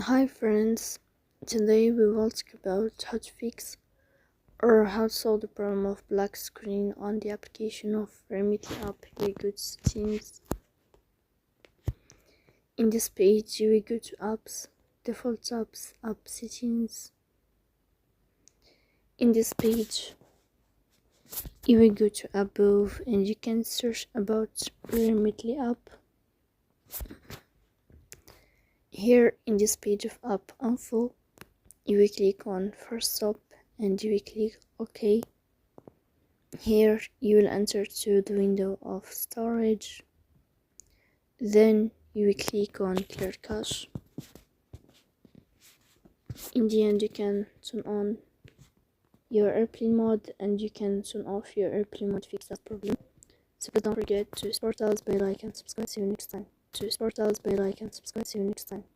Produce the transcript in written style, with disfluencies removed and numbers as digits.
Hi friends, today we will talk about how to fix or how to solve the problem of black screen on the application of Remitly app. We go to settings. In this page you will go to apps, default apps, app settings. In this page you will go to above and you can search about Remitly app. Here in this page of app info you will click on first stop and you will click OK. Here you will enter to the window of storage, then you will click on clear cache. In the end you can turn on your airplane mode and you can turn off your airplane mode to fix that problem. So don't forget to support us by like and subscribe. See you next time.